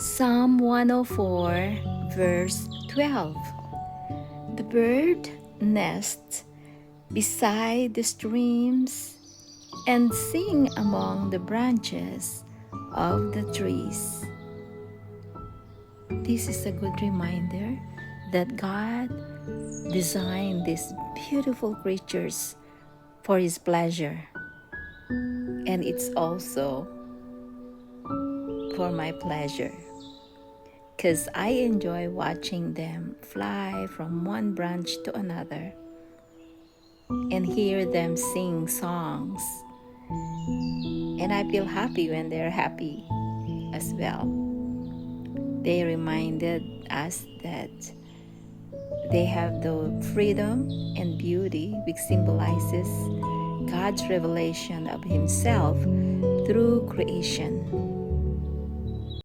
Psalm 104, verse 12. The bird nests beside the streams and sing among the branches of the trees. This is a good reminder that God designed these beautiful creatures for His pleasure, and it's also for my pleasure, because I enjoy watching them fly from one branch to another and hear them sing songs, and I feel happy when they're happy as well. They reminded us that they have the freedom and beauty which symbolizes God's revelation of Himself through creation.